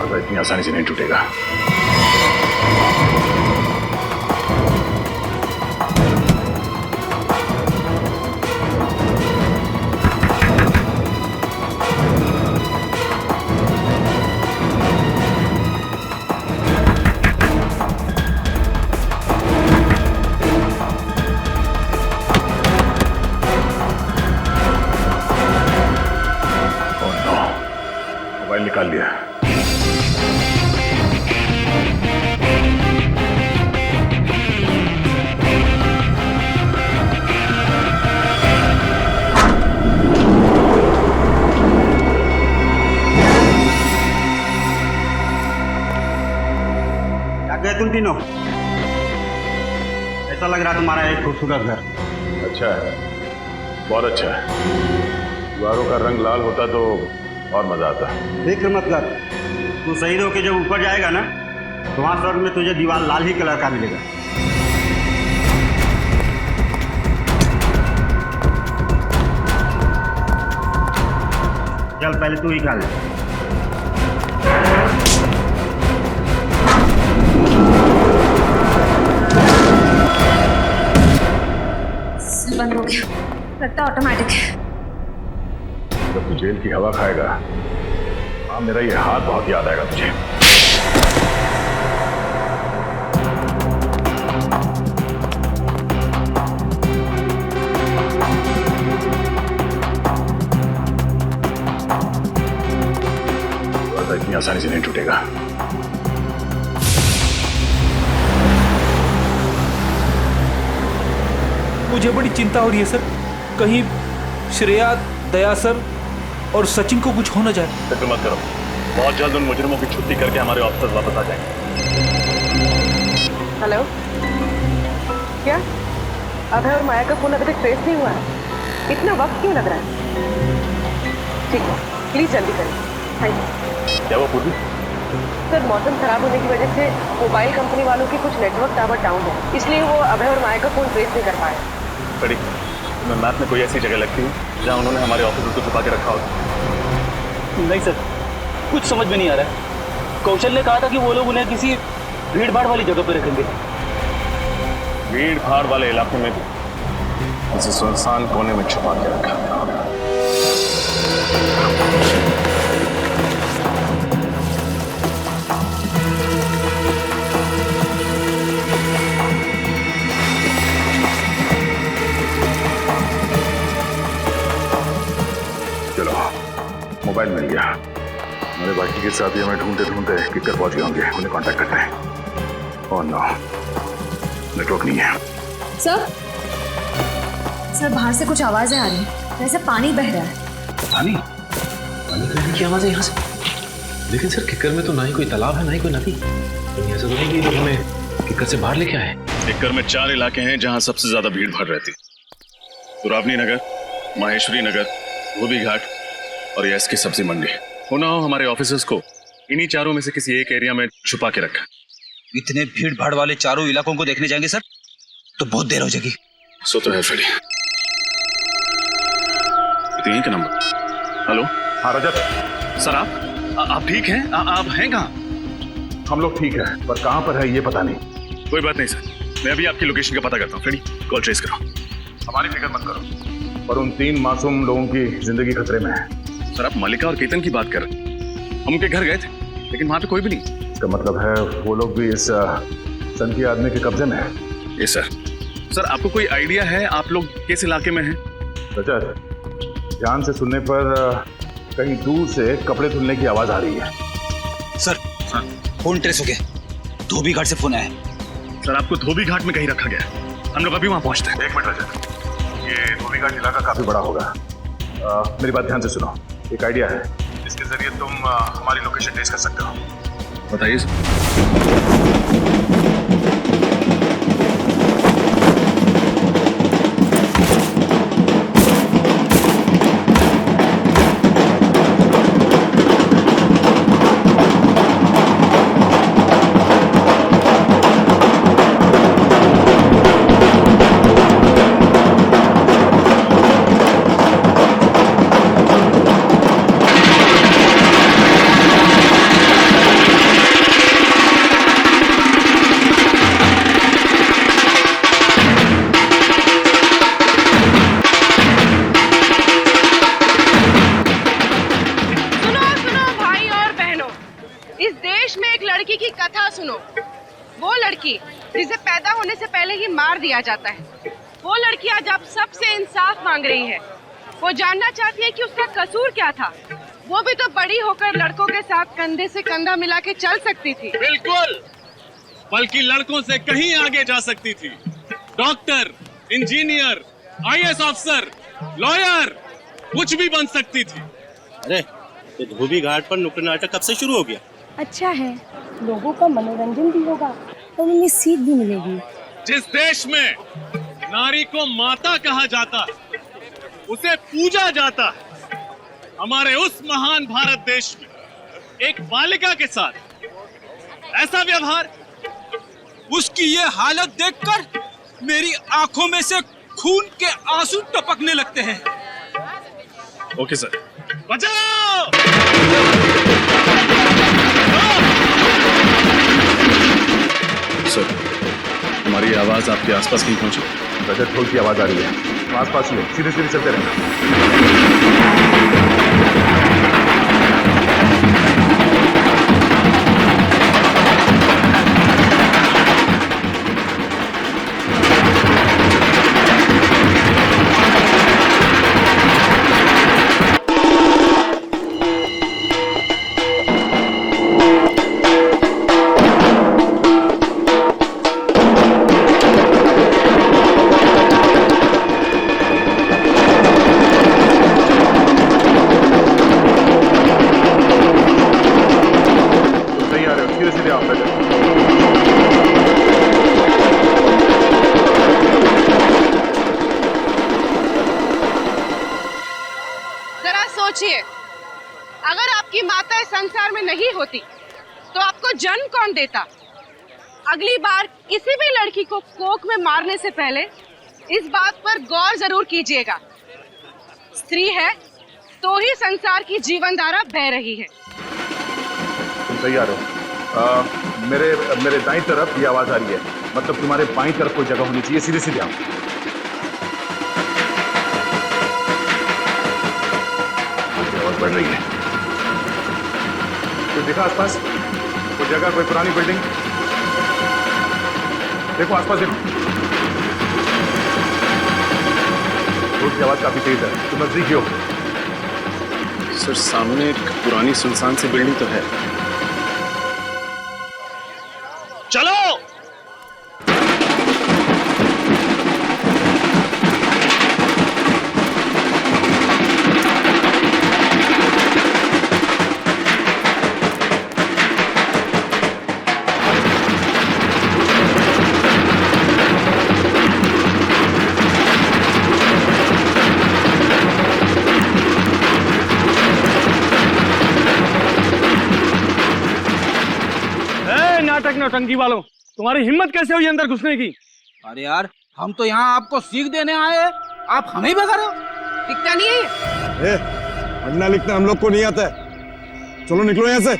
वादा इतनी आसानी से नहीं टूटेगा। मोबाइल निकाल लिया। क्या गए तुम तीनों? ऐसा लग रहा तुम्हारा एक खूबसूरत घर। अच्छा है, बहुत अच्छा है। दीवारों का रंग लाल होता तो और मजा आता। फिक्र मत कर, तू शहीद होके जब ऊपर जाएगा ना तो वहां स्वर्ग में तुझे दीवार लाल ही कलर का मिलेगा। चल पहले तू ही खा ले। बंद हो गया, लगता है ऑटोमेटिक है। जब तू जेल की हवा खाएगा, हाँ मेरा ये हाथ बहुत याद आएगा तुझे। वादा इतनी आसानी से नहीं टूटेगा। मुझे बड़ी चिंता हो रही है सर, कहीं श्रेया, दया सर और सचिन को कुछ हो न जाए। फिक्र मत करो, बहुत जल्द उन मुजरिमों की छुट्टी करके हमारे ऑफिसर्स वापस आ जाएंगे। हेलो, क्या अभय और माया का फोन अभी तक ट्रेस नहीं हुआ है? इतना वक्त क्यों लग रहा है? ठीक है, प्लीज जल्दी करें। Thank you. क्या वो पूरी? सर, मौसम खराब होने की वजह से मोबाइल कंपनी वालों के कुछ नेटवर्क टावर डाउन है, इसलिए वो अभय और माया का फोन ट्रेस नहीं कर पाए। बड़ी तुम्हें मैप में कोई ऐसी जगह लगती है जहाँ उन्होंने हमारे ऑफिसर्स को छुपा के रखा हो? नहीं सर, कुछ समझ में नहीं आ रहा है। कौशल ने कहा था कि वो लोग उन्हें किसी भीड़ भाड़ वाली जगह पे रखेंगे। भीड़ भाड़ वाले इलाकों में किसी सुनसान कोने में छुपा के रखा होगा। चलो, मोबाइल मिल गया। मेरे बाकी के साथी हमें ढूंढते ढूंढते किकर पहुंच गए होंगे, उन्हें कांटेक्ट करते हैं। ओह नो, नेटवर्क नहीं है। सर बाहर से कुछ आवाजें आ रही हैं, जैसे पानी बह रहा है। पानी बहने की आवाज़ है यहाँ से। लेकिन सर, किकर में तो ना ही कोई तालाब है ना ही कोई नदी। तो ऐसा तो नहीं कि लोग हमें किकर से बाहर लेके आए। किकर में 4 इलाके हैं जहां सबसे ज्यादा भीड़ भाड़ रहती। सुरावनी नगर, माहेश्वरी नगर, धोबी घाट और यस की सब्जी मंडी। होना हो हमारे ऑफिसर्स को इन्हीं चारों में से किसी एक एरिया में छुपा के रखा। इतने भीड़ भाड़ वाले चारों इलाकों को देखने जाएंगे सर तो बहुत देर हो जाएगी। सो तो है फ्रेडी। यहीं का नंबर। हेलो, हाँ रजत सर, आप ठीक हैं? आप हैं कहाँ? हम लोग ठीक है, पर कहाँ पर है ये पता नहीं। कोई बात नहीं सर, मैं अभी आपकी लोकेशन का पता करता हूँ। फ्रेडी, कॉल ट्रेस करो। हमारी फिक्र मत करो, पर उन 3 मासूम लोगों की जिंदगी खतरे में है। सर, आप मलिका और केतन की बात कर रहे हैं। हम उनके घर गए थे, लेकिन वहां पे कोई भी नहीं। इसका मतलब है वो लोग भी इस संकी आदमी के कब्जे में है। ये सर, आपको कोई आइडिया है आप लोग किस इलाके में हैं? रजत, ध्यान से सुनने पर कहीं दूर से कपड़े धुलने की आवाज आ रही है। सर, फोन ट्रेस हो गया। धोबी घाट से फोन आया है। सर, आपको धोबी घाट में कहीं रखा गया है। हम लोग अभी वहां पहुंचते हैं। 1 मिनट रजत, ये धोबी घाट इलाका काफी बड़ा होगा। मेरी बात ध्यान से सुनो। एक आइडिया है, इसके जरिए तुम हमारी लोकेशन ट्रेस कर सकते हो। बताइए सर। देश में एक लड़की की कथा सुनो। वो लड़की जिसे पैदा होने से पहले ही मार दिया जाता है, वो लड़की आज आप सबसे इंसाफ मांग रही है। वो जानना चाहती है कि उसका कसूर क्या था। वो भी तो बड़ी होकर लड़कों के साथ कंधे से कंधा मिला के चल सकती थी। बिल्कुल, बल्कि लड़कों से कहीं आगे जा सकती थी। Doctor, engineer, IAS officer, lawyer, कुछ भी बन सकती थी। अरे ये धोबी घाट पर नुक्कड़ नाटक कब से शुरू हो गया? अच्छा है, लोगों का मनोरंजन भी होगा और उन्हें सीख भी मिलेगी। जिस देश में नारी को माता कहा जाता है, उसे पूजा जाता है, हमारे उस महान भारत देश में एक बालिका के साथ ऐसा व्यवहार, उसकी ये हालत देखकर मेरी आंखों में से खून के आंसू टपकने लगते हैं। ओके सर, बचाओ! सर, हमारी आवाज आपके आसपास नहीं पहुंची। रजत ढोल की आवाज आ रही है, आसपास ही सीधे सीधे चलते रहना। सोचिए, अगर आपकी माता इस संसार में नहीं होती तो आपको जन्म कौन देता? अगली बार किसी भी लड़की को कोख में मारने से पहले इस बात पर गौर जरूर कीजिएगा। स्त्री है तो ही संसार की जीवन धारा बह रही है। तुम तैयार हो? मेरे दाईं तरफ ये आवाज आ रही है, मतलब तुम्हारे बाईं तरफ कोई जगह होनी चाहिए। सीधे सीधे आओ। आवाज बढ़ रही है। कोई दिखा आसपास? कोई जगह, कोई पुरानी बिल्डिंग? देखो आसपास, देखो। रोड की आवाज काफी तेज है, तुम नजदीक ही हो। सर, सामने एक पुरानी सुनसान सी बिल्डिंग तो है। चलो! नाटक नौटंकी वालों, तुम्हारी हिम्मत कैसे हुई अंदर घुसने की? अरे यार, हम तो यहाँ आपको सीख देने आए हैं, आप हमें भगा रहे हो। दिखता नहीं है? पढ़ना लिखना हम लोग को नहीं आता है। चलो निकलो यहाँ से।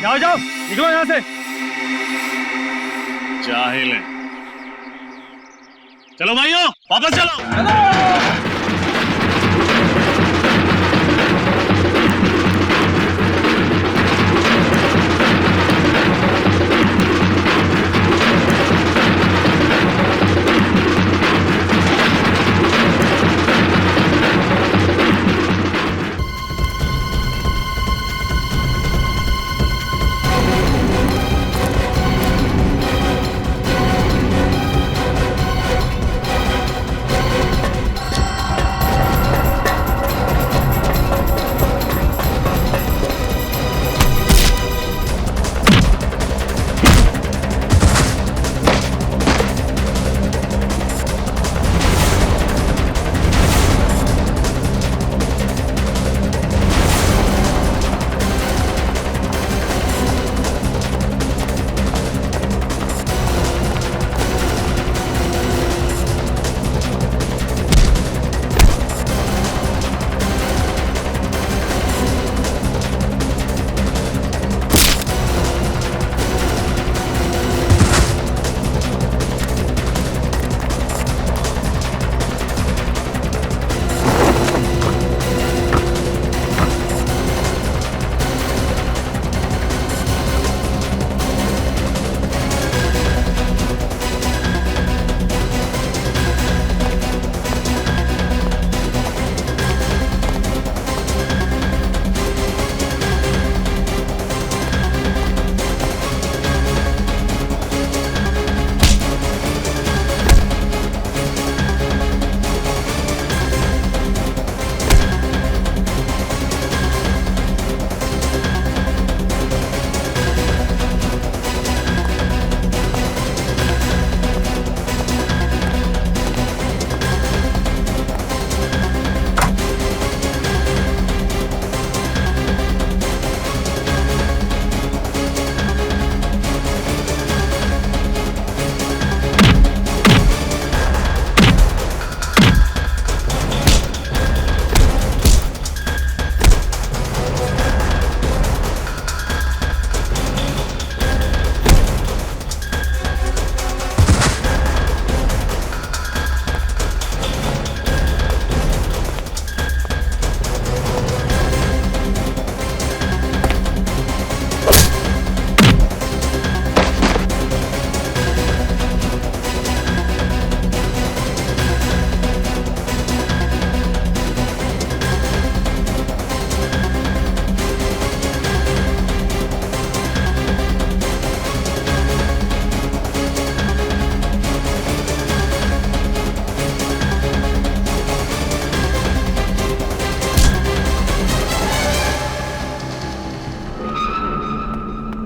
जाओ जाओ, निकलो यहाँ से। जाहिल है। चलो भाइयों, वापस चलो।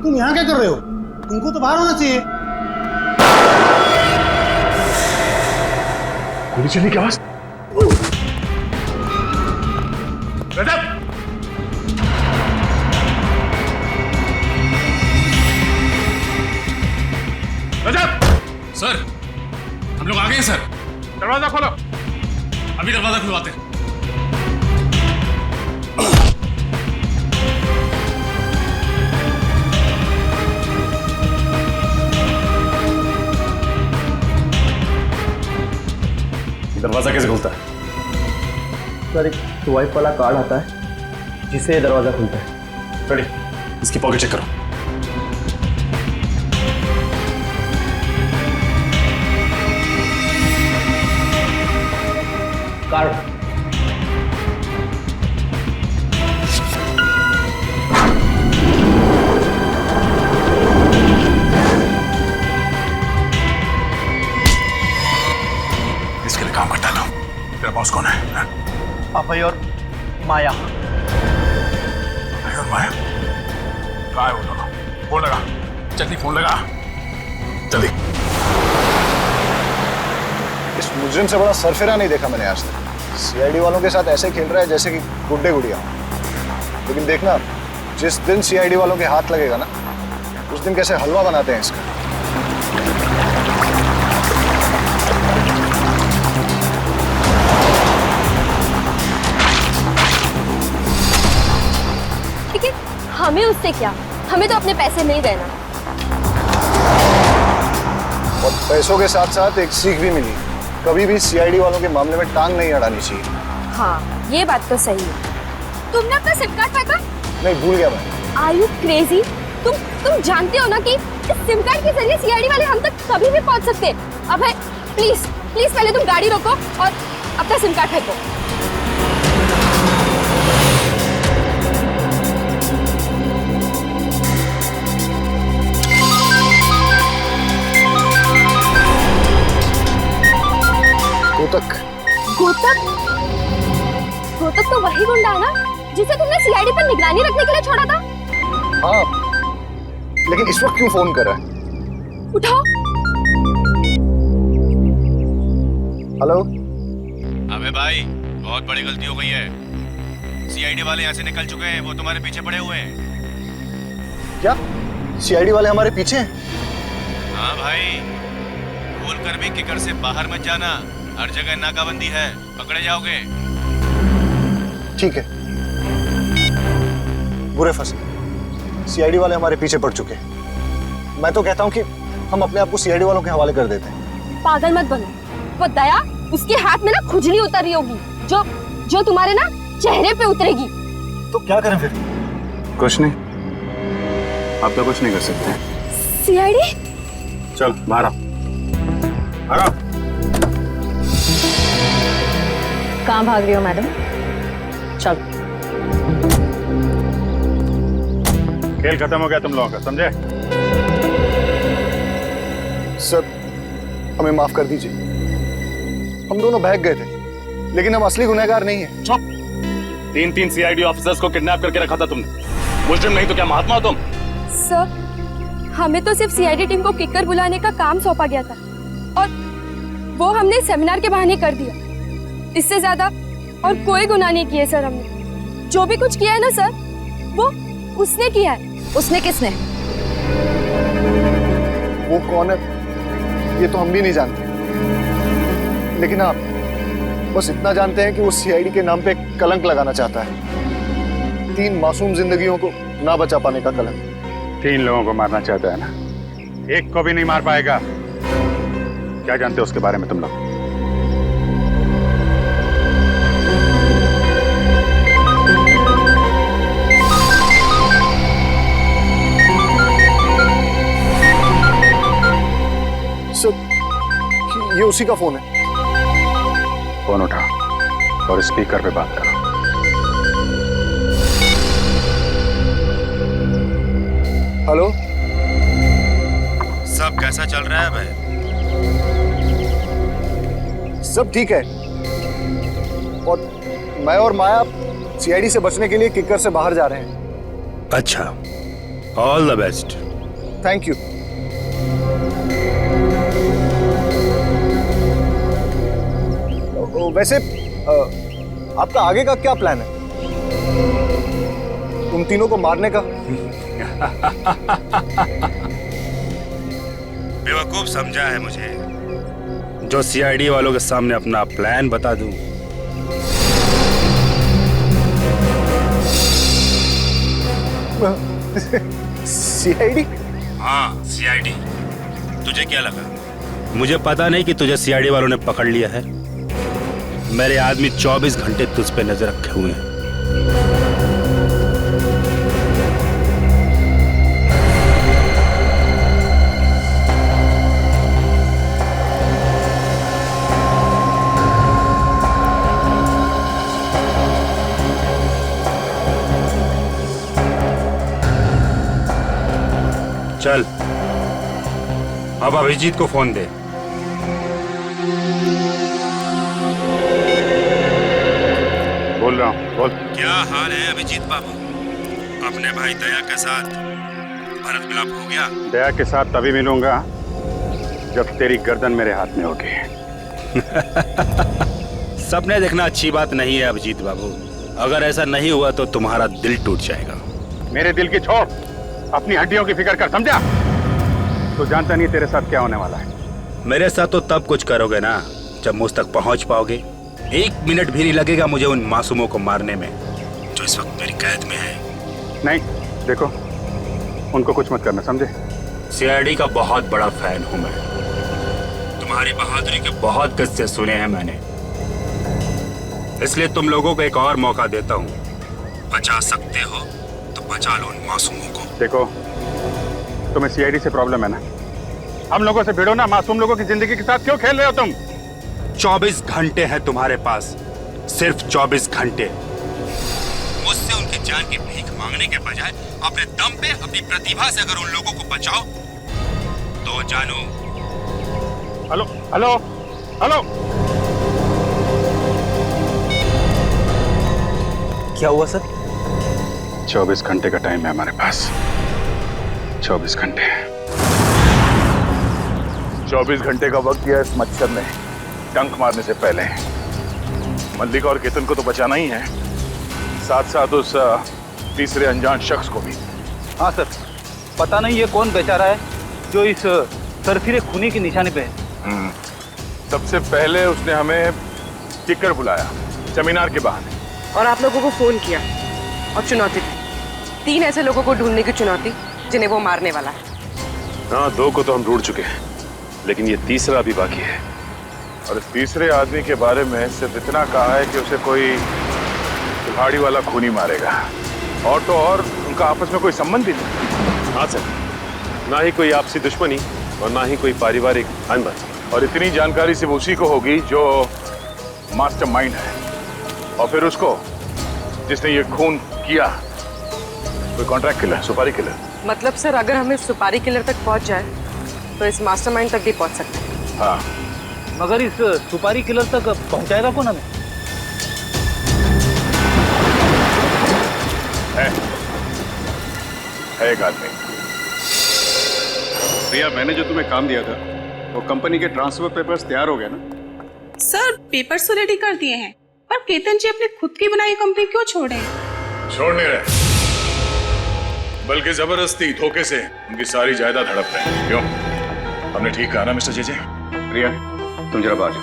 तुम यहाँ क्या कर रहे हो? तुमको तो बाहर होना चाहिए। गोली चलने की आवाज। रजत! रजत! सर, हम लोग आ गए हैं सर। दरवाजा खोलो। अभी दरवाजा खुलवाते हैं। दरवाजा कैसे खुलता है? सर एक स्वाइप वाला कार्ड आता है जिससे दरवाजा खुलता है। रेडी, इसकी पॉकेट चेक करो। कार्ड इसके लिए काम करता है। तेरा बॉस कौन है? अभय और माया। अभय और माया? कहाँ है वो दोनों? फोन लगा, जल्दी फोन लगा, जल्दी। इस मुजरिम से बड़ा सरफिरा नहीं देखा मैंने आज तक। सीआईडी वालों के साथ ऐसे खेल रहा है जैसे कि गुड्डे गुड़िया। लेकिन देखना, जिस दिन सीआईडी वालों के हाथ लगेगा ना, उस दिन कैसे हलवा बनाते हैं इसका। ठीक है, हमें उससे क्या, हमें तो अपने पैसे नहीं देना। और पैसों के साथ साथ एक सीख भी मिली, कभी भी सीआईडी वालों के मामले में टांग नहीं अड़ानी चाहिए। हाँ, ये बात तो सही है। तुमने अपना सिम कार्ड फेंका? नहीं, भूल गया मैं। Are you crazy? तुम जानते हो ना कि इस सिम कार्ड के जरिए सीआईडी वाले हम तक कभी भी पहुंच सकते हैं। अब है, प्लीज प्लीज पहले तुम गाड़ी रोको और अपना सिम कार्ड फेंको। गोतक। गोतक? गोतक तो वही गुंडा है ना जिसे तुमने सीआईडी पर निगरानी रखने के लिए छोड़ा था? हाँ, लेकिन इस वक्त क्यों फोन कर रहा है? उठाओ। हेलो। अबे भाई, बहुत बड़ी गलती हो गई है। सीआईडी वाले यहाँ से निकल चुके हैं, वो तुम्हारे पीछे पड़े हुए हैं। क्या? सीआईडी वाले हमारे पीछे हैं? हाँ भाई, भूल कर भी किकर से बाहर मत जाना, हर जगह नाकाबंदी है, पकड़े जाओगे। ठीक है। बुरे फंसे, सीआईडी वाले हमारे पीछे पड़ चुके हैं। मैं तो कहता हूँ कि हम अपने आप को सीआईडी वालों के हवाले कर देते हैं। पागल मत बनो। वो दया, उसके हाथ में ना खुजली उतर रही होगी जो तुम्हारे ना चेहरे पे उतरेगी। तो क्या करें फिर? कुछ नहीं, आप तो कुछ नहीं कर सकते। सीआईडी? चल बाहर आओ, बाहर आओ। कहाँ भाग रही हो मैडम? चल। खेल खत्म हो गया तुम लोगों का, समझे? सर, हमें माफ कर दीजिए। हम दोनों भाग गए थे, लेकिन हम असली गुनहगार नहीं हैं। चुप! 3 सीआईडी ऑफिसर्स को किडनैप करके रखा था तुमने। मुजरिम नहीं तो क्या महात्मा हो तुम? सर, हमें तो सिर्फ सीआईडी टीम को किकर बुलाने का काम सौंपा गया था और वो हमने सेमिनार के बहाने कर दिया। इससे ज्यादा और कोई गुनाह नहीं किए सर हमने। जो भी कुछ किया है ना सर, वो उसने किया है। उसने किसने? वो कौन है ये तो हम भी नहीं जानते, लेकिन आप बस इतना जानते हैं कि वो सीआईडी के नाम पे कलंक लगाना चाहता है। 3 मासूम जिंदगियों को ना बचा पाने का कलंक। 3 लोगों को मारना चाहता है ना, एक को भी नहीं मार पाएगा। क्या जानते हो उसके बारे में तुम लोग? ये उसी का फोन है। फोन उठा और स्पीकर पे बात करो। हेलो। सब कैसा चल रहा है भाई? सब ठीक है, और मैं और माया सीआईडी से बचने के लिए किकर से बाहर जा रहे हैं। अच्छा, all the best. Thank you. वैसे आपका आगे का क्या प्लान है? तुम तीनों को मारने का? बेवकूफ समझा है मुझे जो सीआईडी वालों के सामने अपना प्लान बता दूं। सीआईडी? हाँ सीआईडी। तुझे क्या लगा मुझे पता नहीं कि तुझे सीआईडी वालों ने पकड़ लिया है? मेरे आदमी 24 घंटे तुझ पे नजर रखे हुए हैं। चल अब अभिजीत को फोन दे। बोल रहा हूँ, बोल। क्या हाल है अभिजीत बाबू? अपने भाई दया के साथ भरत मिलाप हो गया? दया के साथ तभी मिलूंगा जब तेरी गर्दन मेरे हाथ में होगी। सपने देखना अच्छी बात नहीं है अभिजीत बाबू। अगर ऐसा नहीं हुआ तो तुम्हारा दिल टूट जाएगा। मेरे दिल की छोड़, अपनी हड्डियों की फिक्र कर, समझा? तो जानता नहीं तेरे साथ क्या होने वाला है। मेरे साथ तो तब कुछ करोगे ना जब मुझ तक पहुंच पाओगे। 1 मिनट भी नहीं लगेगा मुझे उन मासूमों को मारने में जो इस वक्त मेरी कैद में है। नहीं, देखो उनको कुछ मत करना, समझे? सीआईडी का बहुत बड़ा फैन हूं मैं। तुम्हारी बहादुरी के बहुत किस्से सुने हैं मैंने, इसलिए तुम लोगों को एक और मौका देता हूं। बचा सकते हो तो बचा लो उन मासूमों को। देखो तुम्हें सीआईडी से प्रॉब्लम है ना, हम लोगों से भिड़ो ना। मासूम लोगों की जिंदगी के साथ क्यों खेल रहे हो तुम? 24 घंटे हैं तुम्हारे पास, सिर्फ 24 घंटे। मुझसे उनकी जान की भीख मांगने के बजाय अपने दम पे, अपनी प्रतिभा से अगर उन लोगों को बचाओ तो जानो। हेलो हेलो हेलो, क्या हुआ सर? 24 घंटे का टाइम है हमारे पास। 24 घंटे। 24 घंटे का वक्त दिया इस मच्छर ने डंक मारने से पहले। मल्लिका और केतन को तो बचाना ही है, साथ साथ उस तीसरे अनजान शख्स को भी। हाँ सर, पता नहीं ये कौन बेचारा है जो इस सरफिरे खूनी की निशाने पे है। सबसे पहले उसने हमें किकर बुलाया सेमिनार के बहाने, और आप लोगों को फोन किया और चुनौती दी। 3 ऐसे लोगों को ढूंढने की चुनौती जिन्हें वो मारने वाला है। हाँ, 2 को तो हम ढूंढ चुके हैं, लेकिन ये तीसरा अभी बाकी है। और इस तीसरे आदमी के बारे में सिर्फ इतना कहा है कि उसे कोई कुल्हाड़ी वाला खूनी मारेगा, और तो और उनका आपस में कोई संबंध ही नहीं। हाँ सर, ना ही कोई आपसी दुश्मनी और ना ही कोई पारिवारिक अनबन। और इतनी जानकारी सिर्फ उसी को होगी जो मास्टरमाइंड है, और फिर उसको जिसने ये खून किया कोई कॉन्ट्रैक्ट किलर, सुपारी किलर। मतलब सर, अगर हमें सुपारी किलर तक पहुंच जाए तो इस मास्टरमाइंड तक भी पहुंच सकते हैं। हाँ, मगर इस सुपारी किलर तक पहुंचाएगा कौन हमें? है एक आदमी। प्रिया, मैंने जो तुम्हें काम दिया था वो कंपनी के ट्रांसफर पेपर्स तैयार हो गए ना? सर, पेपर्स तो रेडी कर दिए हैं, पर केतन जी अपनी खुद की बनाई कंपनी क्यों छोड़े? छोड़ नहीं रहे, बल्कि जबरदस्ती धोखे से उनकी सारी जायदाद हड़प रहे हैं। क्यों? हमने ठीक कहा ना मिस्टर जेजे? प्रिया, तुम जरा बाहर जाओ।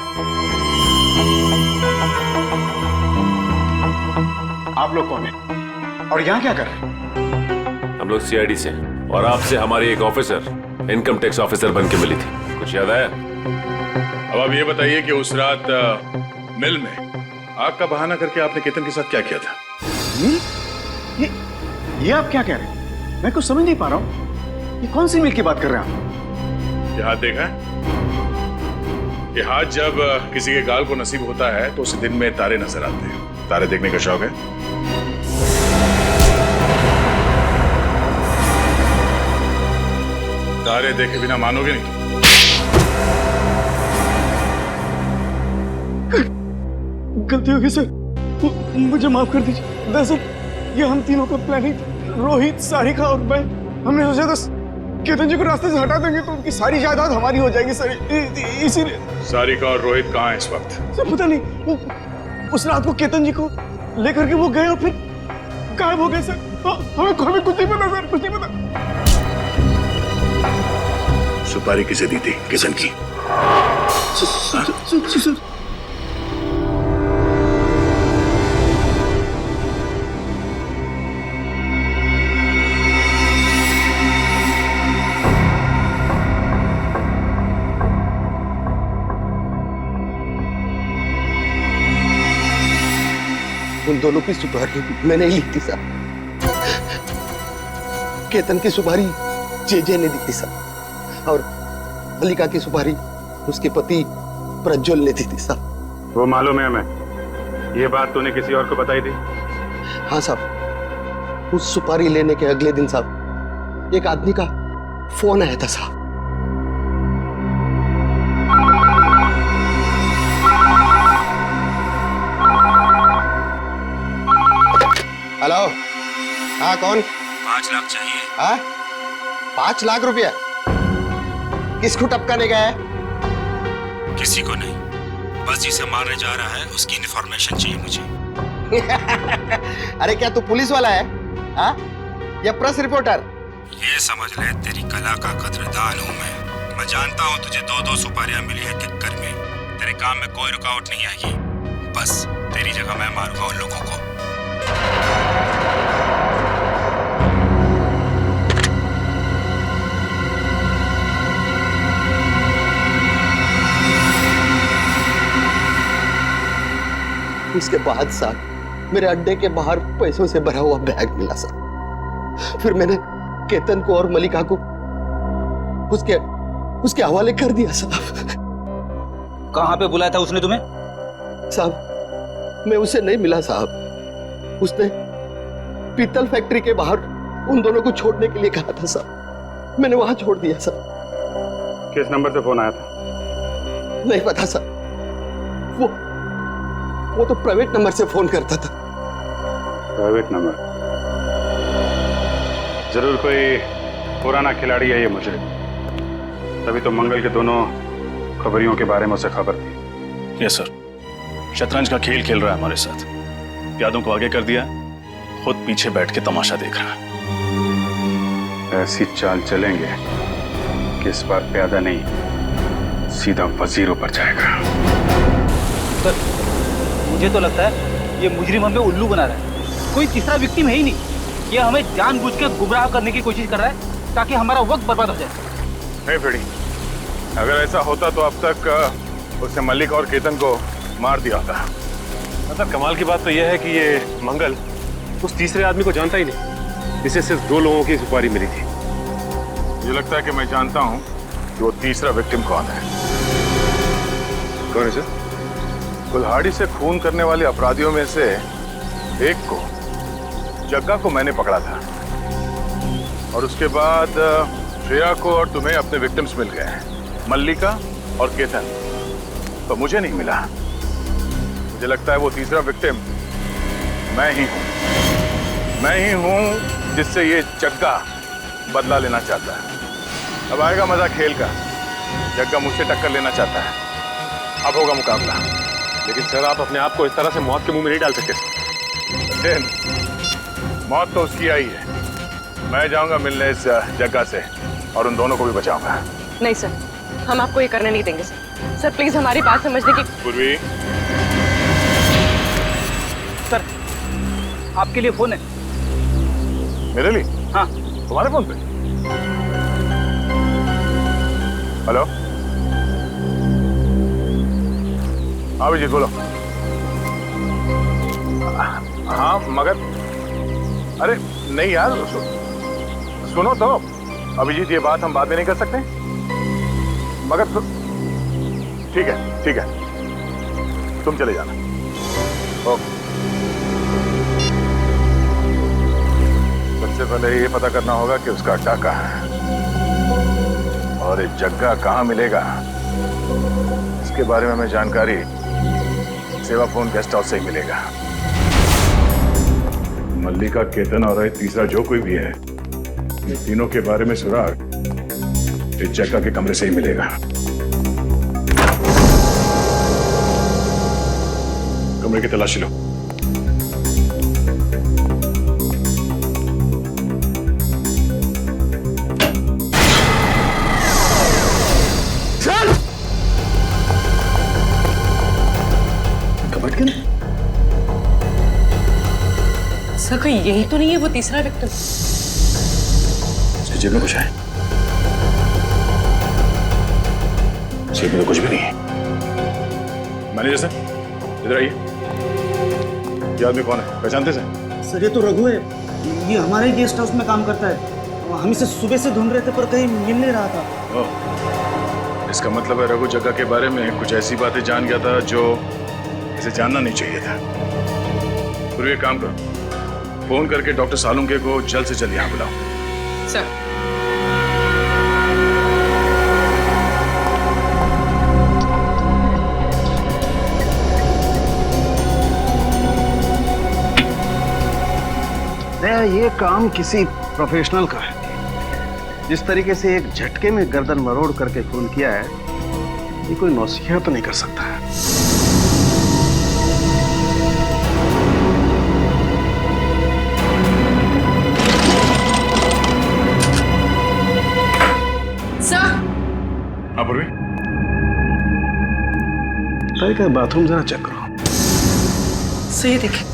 आप लोग कौन हैं और यहाँ क्या कर रहे हैं? हम लोग सीआईडी से, और आपसे हमारी एक ऑफिसर इनकम टैक्स ऑफिसर बन के मिली थी, कुछ याद आया? अब आप ये बताइए कि उस रात मिल में आग का बहाना करके आपने केतन के साथ क्या किया था? मिल? ये आप क्या कह रहे हैं? मैं कुछ समझ नहीं पा रहा हूँ। ये कौन सी मिल की बात कर रहे हैं आप? ये हाथ देखा है? ये हाथ जब किसी के गाल को नसीब होता है तो उसे दिन में तारे नजर आते हैं। तारे देखने का शौक है? तारे देखे बिना मानोगे नहीं। गलती हो गई सर, मुझे माफ कर दीजिए। दरअसल ये हम तीनों का प्लानिंग, रोहित, सारिका और मैं, हमने सोचा था केतन जी को रास्ते से हटा देंगे तो उनकी सारी जायदाद हमारी हो जाएगी सर, इसीलिए। सारिका और रोहित कहाँ है इस वक्त? सर पता नहीं, वो उस रात को केतन जी को लेकर के वो गए और फिर गायब हो गए सर। हमें कुछ नहीं पता सर, कुछ नहीं पता। सुपारी किसे दी थी किशन की? सर उन दोनों की सुपारी मैंने ही ली थी साहब। केतन की सुपारी जेजे ने दी थी साहब, और मल्लिका की सुपारी उसके पति प्रज्वल ने दी थी साहब। वो मालूम है हमें। ये बात तूने किसी और को बताई थी? हाँ साहब, उस सुपारी लेने के अगले दिन साहब एक आदमी का फोन आया था साहब। हेलो, हाँ कौन? 5 लाख चाहिए। हाँ 5 लाख रुपया? किसको टपकाने गया है? किसी को नहीं, बस जिसे मारने जा रहा है उसकी इन्फॉर्मेशन चाहिए मुझे। अरे क्या तू पुलिस वाला है हाँ? या प्रेस रिपोर्टर? ये समझ ले तेरी कला का कदरदान हूँ मैं जानता हूँ तुझे 2-2 सुपारियां मिली है किक्कर में। तेरे काम में कोई रुकावट नहीं आएगी, बस तेरी जगह मैं मारूंगा उन लोगों को। उसके बाद साहब मेरे अड्डे के बाहर पैसों से भरा हुआ बैग मिला साहब। फिर मैंने केतन को और मल्लिका को उसके हवाले कर दिया साहब। कहाँ पे बुलाया था उसने तुम्हें? साहब मैं उसे नहीं मिला साहब, उसने पीतल फैक्ट्री के बाहर उन दोनों को छोड़ने के लिए कहा था साहब, मैंने वहां छोड़ दिया साहब। किस नंबर से फोन आया था? नहीं पता साहब, वो तो प्राइवेट नंबर से फोन करता था। Private number? जरूर कोई पुराना खिलाड़ी है ये मुजरिम, तभी तो मंगल के दोनों खबरियों के बारे में उसे खबर थी। यस सर, शतरंज का खेल खेल रहा है हमारे साथ, प्यादों को आगे कर दिया, खुद पीछे बैठ के तमाशा देख रहा है। ऐसी चाल चलेंगे कि इस बार प्यादा नहीं सीधा वजीरों पर जाएगा। सर मुझे तो लगता है ये मुजरिम हमें उल्लू बना रहा है, कोई तीसरा विक्टिम है ही नहीं। ये हमें जानबूझ के गुमराह करने की कोशिश कर रहा है ताकि हमारा वक्त बर्बाद हो जाए। नहीं फिड़ी, अगर ऐसा होता तो अब तक उसने मल्लिक और केतन को मार दिया होता। मतलब कमाल की बात तो यह है कि ये मंगल उस तीसरे आदमी को जानता ही नहीं, इसे सिर्फ 2 लोगों की सुपारी मिली थी। मुझे लगता है कि मैं जानता हूं कि वो तीसरा विक्टिम कौन है। कौन है सर? कुल्हाड़ी से खून करने वाले अपराधियों में से एक को, जग्गा को मैंने पकड़ा था, और उसके बाद श्रेया को और तुम्हें अपने विक्टिम्स मिल गए हैं, मल्लिका और केतन तो मुझे नहीं मिला। मुझे लगता है वो तीसरा विक्टिम मैं ही हूं जिससे ये जग्गा बदला लेना चाहता है। अब आएगा मजा खेल का। जग्गा मुझसे टक्कर लेना चाहता है, अब होगा मुकाबला। लेकिन सर आप अपने आप को इस तरह से मौत के मुंह में नहीं डाल सकते। मौत तो उसकी आई है, मैं जाऊंगा मिलने इस जग्गा से और उन दोनों को भी बचाऊंगा। नहीं सर, हम आपको ये करने नहीं देंगे सर। सर प्लीज हमारी बात समझने की। पूर्वी, सर आपके लिए फोन है। मेरे लिए? हाँ। तुम्हारे फोन पे? हेलो, हाँ अभिजीत बोलो। हाँ मगर अरे नहीं यार, सुनो तो अभिजीत, ये बात हम बाद में नहीं कर सकते मगर ठीक है तुम चले जाना। ओके, सबसे पहले ये पता करना होगा कि उसका अड्डा कहाँ है और ये जग्गा कहाँ मिलेगा। इसके बारे में हमें जानकारी सेवा फोन गेस्ट हाउस से ही मिलेगा। मल्लिका, केतन और तीसरा जो कोई भी है ये तीनों के बारे में सुराग इस जगह के कमरे से ही मिलेगा। कमरे की तलाशी लो। चल! कबट के ना? सर कहीं यही तो नहीं है वो तीसरा विक्टिम? इसकी जेब में कुछ है? जेब में तो कुछ भी नहीं है। मैनेजर सर, इधर आइए। ये आदमी कौन है, पहचानते सर? सर ये तो रघु है, ये हमारे गेस्ट हाउस में काम करता है। हम इसे सुबह से ढूंढ रहे थे पर कहीं मिल नहीं रहा था। ओह, इसका मतलब है रघु जग्गा के बारे में कुछ ऐसी बातें जान गया था जो इसे जानना नहीं चाहिए था। फिर एक काम करो, फोन करके डॉक्टर सालुंके को जल्द से जल्द यहाँ बुलाओ। सर दया, ये काम किसी प्रोफेशनल का है। जिस तरीके से एक झटके में गर्दन मरोड़ करके खून किया है, ये कोई नौसिखिया तो नहीं कर सकता है। हाँ पूर्वी, का बाथरूम जरा चेक करो। सही देखे।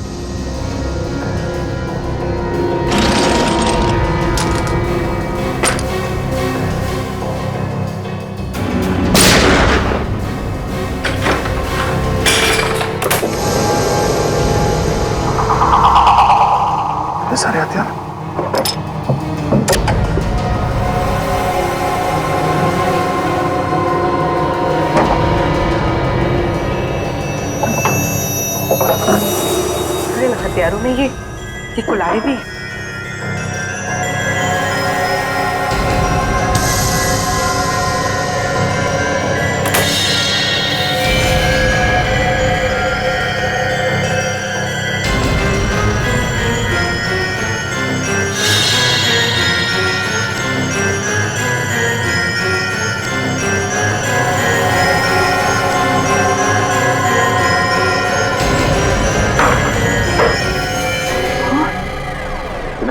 सारे हथियार हथियारों में ये कुल्हाड़ी भी है।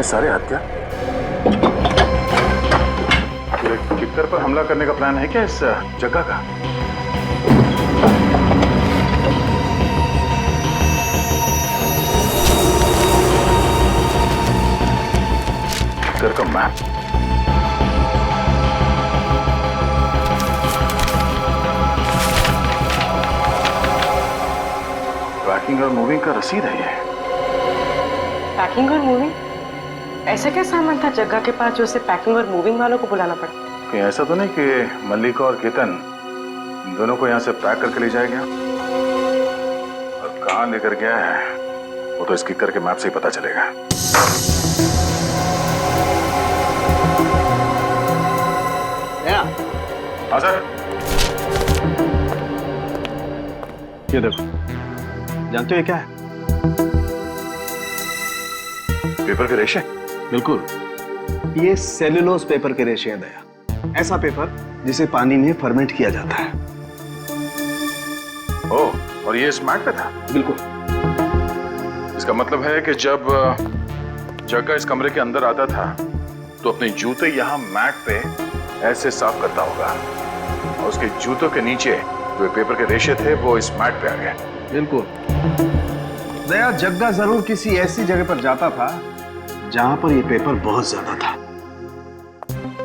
सारे हत्या किक्कर पर हमला करने का प्लान है क्या इस जगह का? किक्कर का मैप, पैकिंग और मूविंग का रसीद है ये। पैकिंग और मूविंग? ऐसा क्या सामान था जग्गा के पास जो उसे पैकिंग और मूविंग वालों को बुलाना पड़ा? कहीं ऐसा तो नहीं कि मल्लिका और केतन इन दोनों को यहाँ से पैक करके ले जाया गया? और कहाँ लेकर गया है वो तो इस किक्कर के मैप से ही पता चलेगा। हाँ सर। ये देखो, जानते हो ये क्या है? पेपर के रेशे? बिल्कुल, ये सेल्यूलोज पेपर के रेशे हैं दया। ऐसा पेपर जिसे पानी में फर्मेंट किया जाता है। ओह, और ये इस मैट पे था? बिल्कुल। इसका मतलब है कि जब जग्गा इस कमरे के अंदर आता था तो अपने जूते यहाँ मैट पे ऐसे साफ करता होगा और उसके जूतों के नीचे जो पेपर के रेशे थे वो इस मैट पे आ गए। बिल्कुल दया, जग्गा जरूर किसी ऐसी जगह पर जाता था जहां पर ये पेपर बहुत ज्यादा था।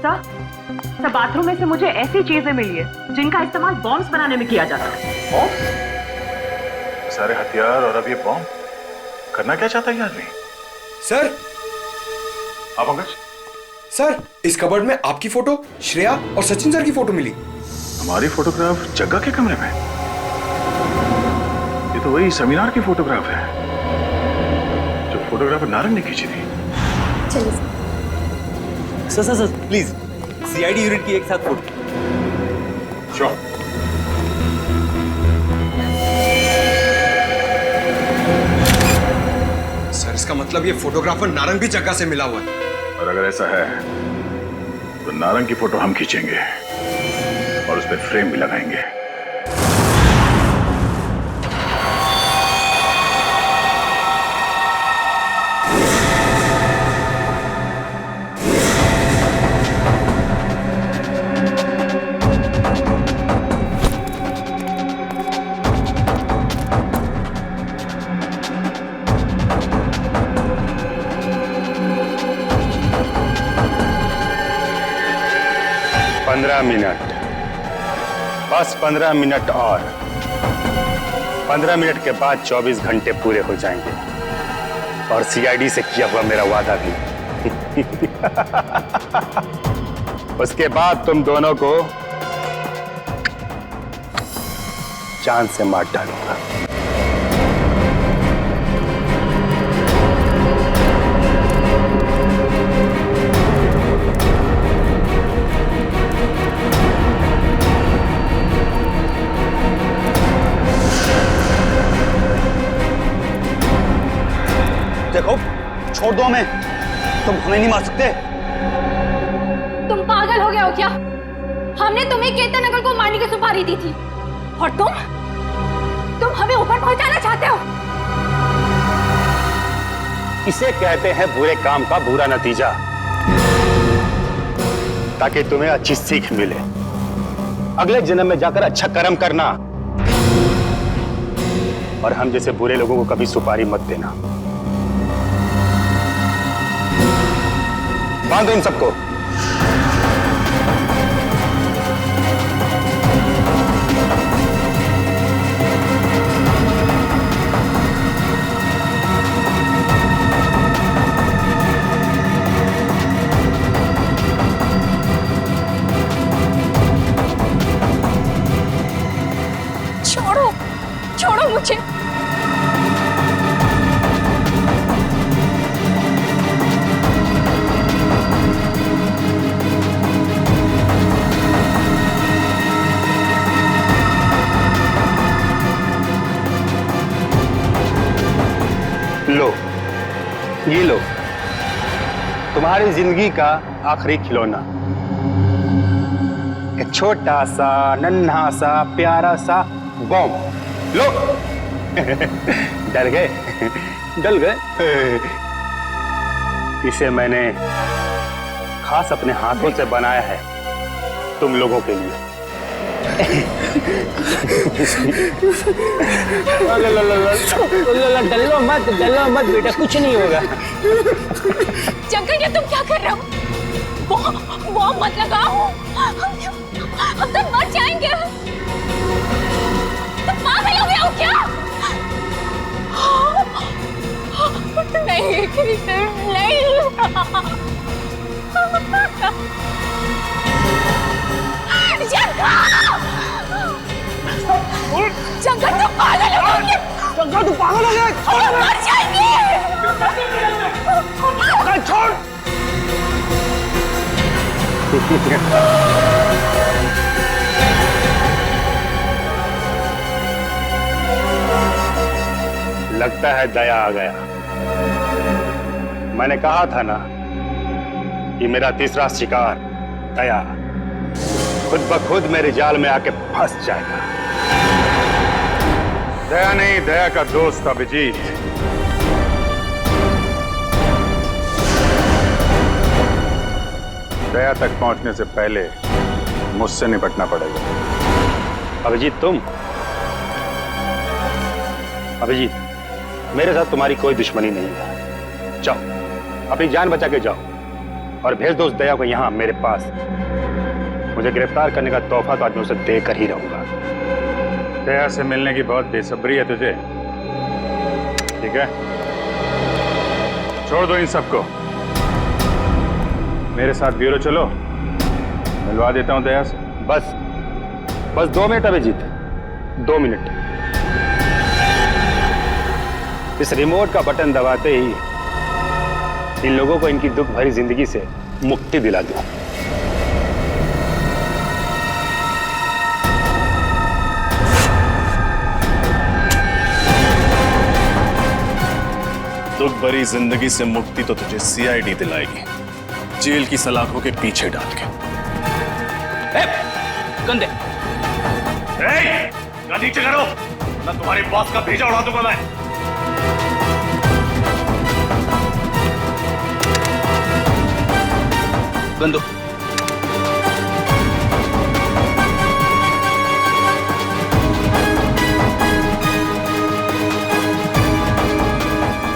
सर, बाथरूम में से मुझे ऐसी चीजें मिली है जिनका इस्तेमाल बॉम्ब्स बनाने में किया जाता है। सारे हथियार और अब ये बॉम्ब, करना क्या चाहता है ये आदमी? सर। आप पंकज? सर, इस कबर्ड में आपकी फोटो, श्रेया और सचिन सर की फोटो मिली। हमारी फोटोग्राफ जग्गा के कमरे में? ये तो वही सेमिनार की फोटोग्राफ है जो फोटोग्राफर नारंग ने खींची थी। चलिए सर प्लीज सीआईडी यूनिट की एक साथ फोटो। श्योर। सर, इसका मतलब ये फोटोग्राफर नारंग भी जग्गा से मिला हुआ है। और अगर ऐसा है तो नारंग की फोटो हम खींचेंगे और उस पर फ्रेम भी लगाएंगे। मिनट, बस 15 मिनट और 15 मिनट के बाद 24 घंटे पूरे हो जाएंगे और सीआईडी से किया हुआ मेरा वादा भी। उसके बाद तुम दोनों को जान से मार डालूंगा। देखो, छोड़ दो हमें, तुम हमें नहीं मार सकते। तुम पागल हो गए हो क्या? हमने तुम्हें केतन नगर को मारने की सुपारी दी थी और तुम हमें ऊपर पहुंचाना चाहते हो। इसे कहते हैं बुरे काम का बुरा नतीजा, ताकि तुम्हें अच्छी सीख मिले, अगले जन्म में जाकर अच्छा कर्म करना, और हम जैसे बुरे लोगों को कभी सुपारी मत देना। बांधो इन सबको। छोड़ो, छोड़ो मुझे। लो, ये लो, तुम्हारी जिंदगी का आखिरी खिलौना, एक छोटा सा नन्हा सा प्यारा सा बॉम्ब। लो। डर गए? डल गए? इसे मैंने खास अपने हाथों से बनाया है तुम लोगों के लिए। डलो मत बेटा, कुछ नहीं होगा। जंगल, ये तुम क्या कर रहे हो? वो मत लगाओ, हम तो मर जाएंगे। तुम पागल हो गए हो क्या? नहीं कृष्ण, नहीं। जंगल, तुम पागल हो गए। जंगल, तुम पागल हो गए। हम मर जाएंगे। छोड़। लगता है दया आ गया। मैंने कहा था ना कि मेरा तीसरा शिकार दया खुद ब खुद मेरे जाल में आके फंस जाएगा। दया नहीं, दया का दोस्त अभिजीत। दया तक पहुंचने से पहले मुझसे निपटना पड़ेगा। अभिजीत, तुम? अभिजीत, मेरे साथ तुम्हारी कोई दुश्मनी नहीं है। जाओ, अपनी जान बचा के जाओ और भेज दो उस दया को यहाँ मेरे पास। मुझे गिरफ्तार करने का तोहफा तो आज मैं उसे देकर ही रहूंगा। दया से मिलने की बहुत बेसब्री है तुझे, ठीक है? छोड़ दो इन सबको, मेरे साथ ब्यूरो चलो, मिलवा देता हूं दया से। बस 2 मिनट अभिजीत, 2 मिनट। इस रिमोट का बटन दबाते ही इन लोगों को इनकी दुख भरी जिंदगी से मुक्ति दिला दूं। दुख भरी जिंदगी से मुक्ति तो तुझे सीआईडी दिलाएगी। जेल की सलाखों के पीछे डाल के। गंदे नीचे करो, मैं तुम्हारे बॉस का भेजा उड़ा दूंगा मैं। बंदो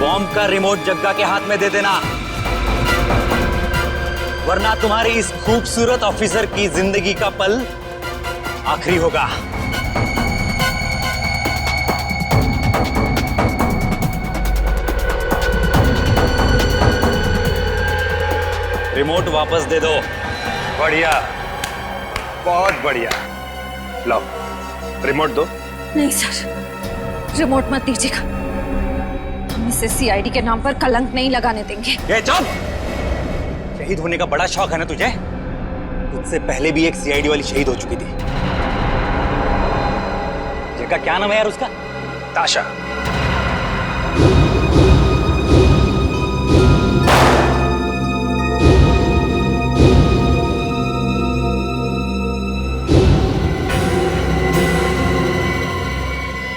बॉम्ब का रिमोट जग्गा के हाथ में दे देना, वरना तुम्हारी इस खूबसूरत ऑफिसर की जिंदगी का पल आखिरी होगा। रिमोट वापस दे दो। बढ़िया, बहुत बढ़िया। लाओ रिमोट दो। नहीं सर, रिमोट मत दीजिएगा। हम इसे सीआईडी के नाम पर कलंक नहीं लगाने देंगे। ये चुप! शहीद होने का बड़ा शौक है ना तुझे? तुझसे पहले भी एक सीआईडी वाली शहीद हो चुकी थी। जिनका क्या नाम है यार उसका? ताशा।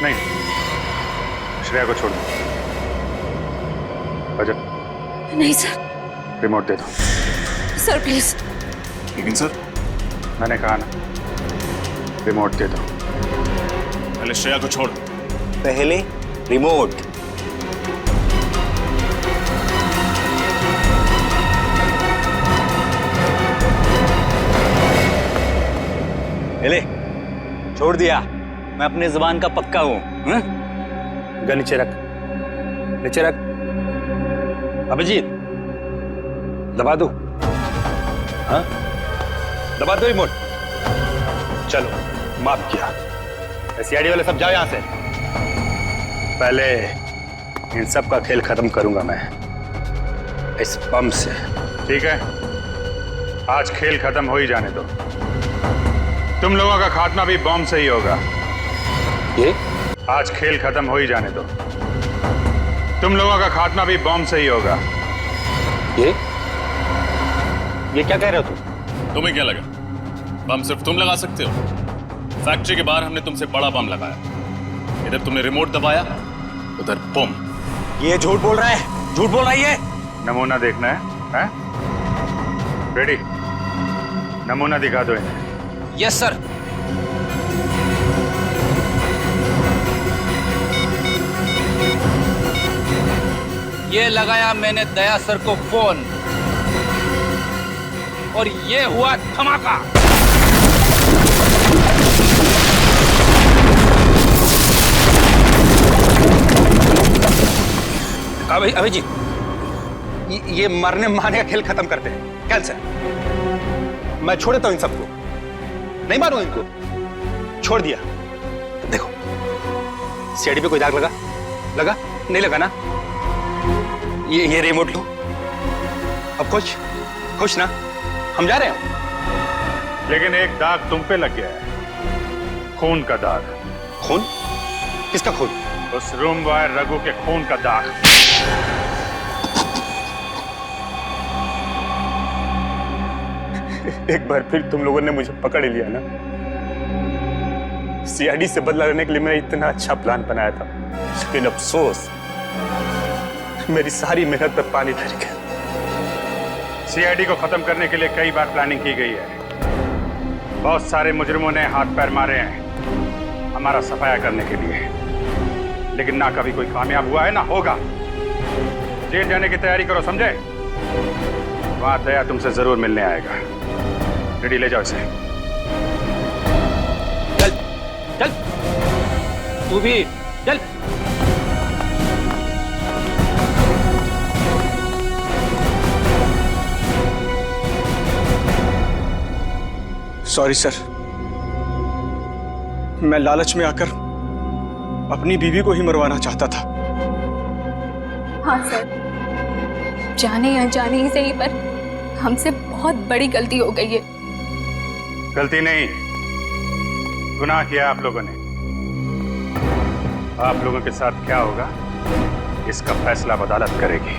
नहीं, श्रेया को छोड़ दो। अजय, नहीं सर। रिमोट दे दो। Sir please. लेकिन सर, मैंने कहा ना, रिमोट दे दो। पहले श्रेया को छोड़। पहले रिमोट। ले, छोड़ दिया। मैं अपने जुबान का पक्का हूं। गन नीचे रख, नीचे रख। अभिजीत, दबा दो। हाँ, दबा दो रिमोट। चलो, माफ किया। सीआईडी वाले सब जाओ यहां से। पहले इन सब का खेल खत्म करूंगा मैं इस बम से। ठीक है, आज खेल खत्म हो ही जाने दो। तुम लोगों का खात्मा भी बॉम्ब से ही होगा। ये? आज खेल खत्म हो ही जाने दो। तुम लोगों का खात्मा भी बॉम्ब से ही होगा। ये क्या कह रहे हो तुम? तुम्हें क्या लगा बम सिर्फ तुम लगा सकते हो? फैक्ट्री के बाहर हमने तुमसे बड़ा बम लगाया। इधर तुमने रिमोट दबाया, उधर बम। ये झूठ बोल रहा है, झूठ बोल रहा है ये। नमूना देखना है? रेडी? नमूना दिखा दो इन्हें। Yes sir. ये लगाया मैंने दया सर को फोन और ये हुआ धमाका। अभिजीत, ये मरने मारने का खेल खत्म करते हैं। कैंसिल। मैं छोड़ देता हूं इन सबको, नहीं मारूंगा इनको। छोड़ दिया। देखो, सीआईडी पे कोई दाग लगा? लगा? नहीं लगा ना? ये रिमोट लो। अब खुश ना? हम जा रहे हैं। लेकिन एक दाग तुम पे लग गया है, खून का दाग। खून? किसका खून? उस रूम बॉय रघु के खून का दाग। एक बार फिर तुम लोगों ने मुझे पकड़ लिया ना। सीआईडी से बदला लेने के लिए मैंने इतना अच्छा प्लान बनाया था, लेकिन अफसोस मेरी सारी मेहनत पर पानी फिर गया। सीआईडी को खत्म करने के लिए कई बार प्लानिंग की गई है। बहुत सारे मुजरिमों ने हाथ पैर मारे हैं हमारा सफाया करने के लिए, लेकिन ना कभी कोई कामयाब हुआ है ना होगा। जेल जाने की तैयारी करो, समझे? वहां दया तुमसे जरूर मिलने आएगा। रेडी, ले जाओ इसे। चल चल, तू भी चल। सॉरी सर, मैं लालच में आकर अपनी बीवी को ही मरवाना चाहता था। हाँ सर, जाने अनजाने ही सही, पर हमसे बहुत बड़ी गलती हो गई है। गलती नहीं, गुनाह किया आप लोगों ने। आप लोगों के साथ क्या होगा इसका फैसला अदालत करेगी।